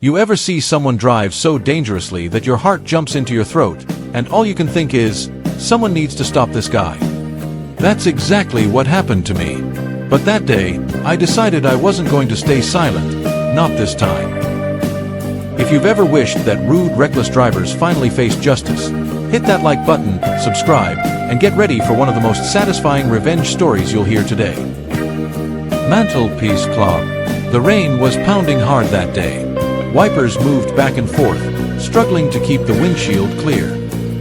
You ever see someone drive so dangerously that your heart jumps into your throat, and all you can think is, someone needs to stop this guy? That's exactly what happened to me. But that day, I decided I wasn't going to stay silent, not this time. If you've ever wished that rude, reckless drivers finally face justice, hit that like button, subscribe, and get ready for one of the most satisfying revenge stories you'll hear today. Mantelpiece clock. The rain was pounding hard that day. Wipers moved back and forth, struggling to keep the windshield clear.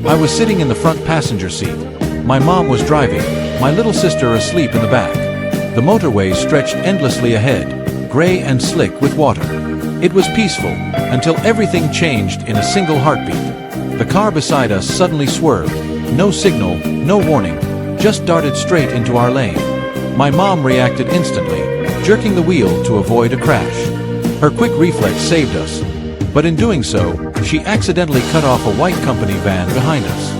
I was sitting in the front passenger seat. My mom was driving, my little sister asleep in the back. The motorway stretched endlessly ahead, gray and slick with water. It was peaceful, until everything changed in a single heartbeat. The car beside us suddenly swerved. No signal, no warning, just darted straight into our lane. My mom reacted instantly, jerking the wheel to avoid a crash. Her quick reflex saved us, but in doing so, she accidentally cut off a white company van behind us.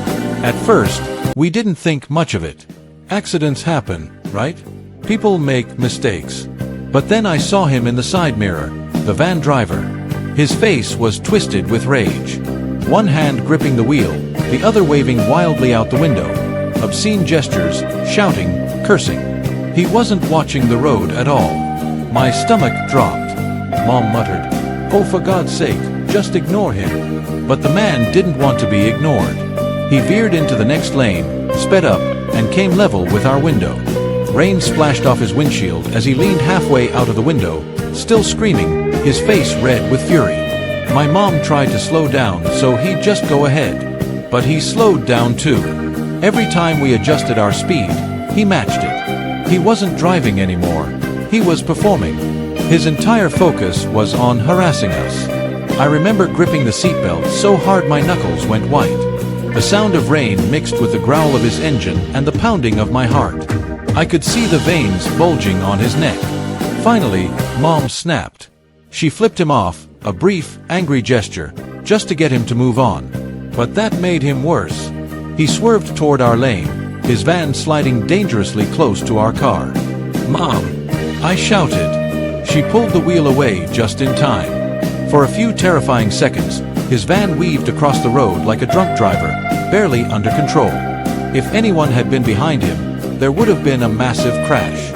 At first, we didn't think much of it. Accidents happen, right? People make mistakes. But then I saw him in the side mirror, the van driver. His face was twisted with rage. One hand gripping the wheel, the other waving wildly out the window. Obscene gestures, shouting, cursing. He wasn't watching the road at all. My stomach dropped. Mom muttered, "Oh, for God's sake, just ignore him." But the man didn't want to be ignored. He veered into the next lane, sped up, and came level with our window. Rain splashed off his windshield as he leaned halfway out of the window, still screaming, his face red with fury. My mom tried to slow down so he'd just go ahead. But he slowed down too. Every time we adjusted our speed, he matched it. He wasn't driving anymore. He was performing. His entire focus was on harassing us. I remember gripping the seatbelt so hard my knuckles went white. The sound of rain mixed with the growl of his engine and the pounding of my heart. I could see the veins bulging on his neck. Finally, Mom snapped. She flipped him off, a brief, angry gesture, just to get him to move on. But that made him worse. He swerved toward our lane, his van sliding dangerously close to our car. "Mom!" I shouted. She pulled the wheel away just in time. For a few terrifying seconds, his van weaved across the road like a drunk driver, barely under control. If anyone had been behind him, there would have been a massive crash.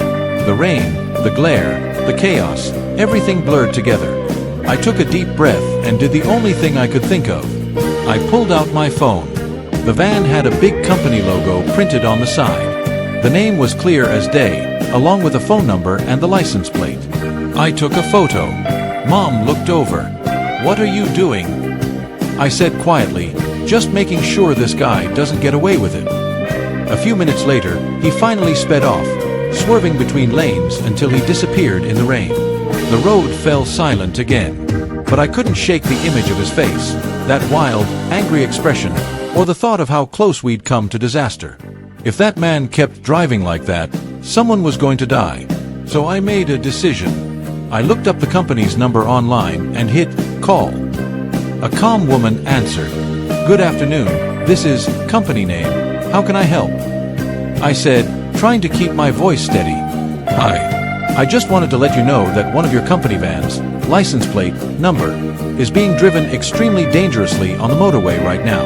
The rain, the glare, the chaos, everything blurred together. I took a deep breath and did the only thing I could think of. I pulled out my phone. The van had a big company logo printed on the side. The name was clear as day, along with a phone number and the license plate. I took a photo. Mom looked over. "What are you doing?" I said quietly, "Just making sure this guy doesn't get away with it." A few minutes later, he finally sped off, swerving between lanes until he disappeared in the rain. The road fell silent again, but I couldn't shake the image of his face, that wild, angry expression, or the thought of how close we'd come to disaster. If that man kept driving like that, someone was going to die. So I made a decision. I looked up the company's number online and hit call. A calm woman answered. "Good afternoon, this is company name. How can I help?" I said, trying to keep my voice steady. "Hi. I just wanted to let you know that one of your company vans, license plate, number, is being driven extremely dangerously on the motorway right now.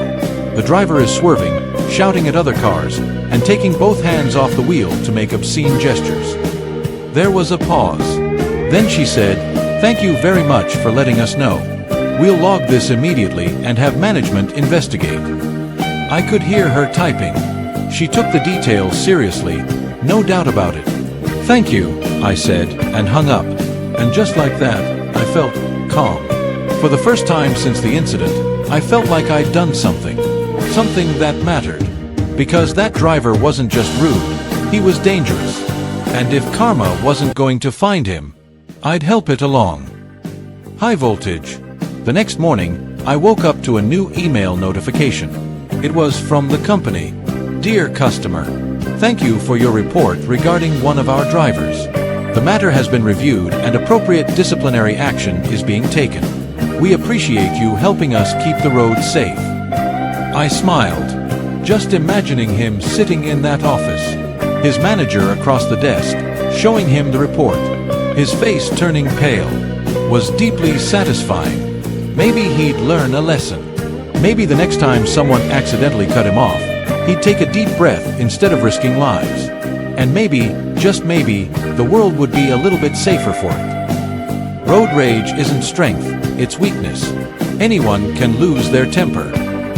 The driver is swerving, shouting at other cars, and taking both hands off the wheel to make obscene gestures." There was a pause. Then she said, "Thank you very much for letting us know. We'll log this immediately and have management investigate." I could hear her typing. She took the details seriously, no doubt about it. "Thank you," I said, and hung up. And just like that, I felt calm. For the first time since the incident, I felt like I'd done something that mattered. Because that driver wasn't just rude, he was dangerous. And if karma wasn't going to find him, I'd help it along. High voltage. The next morning, I woke up to a new email notification. It was from the company. "Dear customer, thank you for your report regarding one of our drivers. The matter has been reviewed and appropriate disciplinary action is being taken. We appreciate you helping us keep the roads safe." I smiled, just imagining him sitting in that office, his manager across the desk, showing him the report. His face turning pale was deeply satisfying. Maybe he'd learn a lesson. Maybe the next time someone accidentally cut him off, he'd take a deep breath instead of risking lives. And maybe, just maybe, the world would be a little bit safer for it. Road rage isn't strength, it's weakness. Anyone can lose their temper,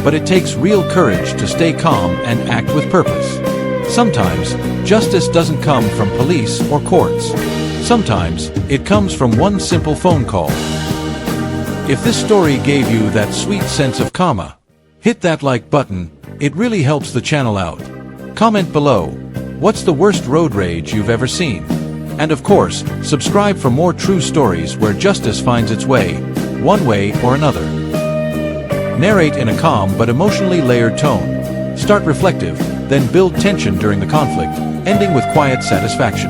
but it takes real courage to stay calm and act with purpose. Sometimes, justice doesn't come from police or courts. Sometimes, it comes from one simple phone call. If this story gave you that sweet sense of calm, hit that like button, it really helps the channel out. Comment below, what's the worst road rage you've ever seen? And of course, subscribe for more true stories where justice finds its way, one way or another. Narrate in a calm but emotionally layered tone. Start reflective, then build tension during the conflict, ending with quiet satisfaction.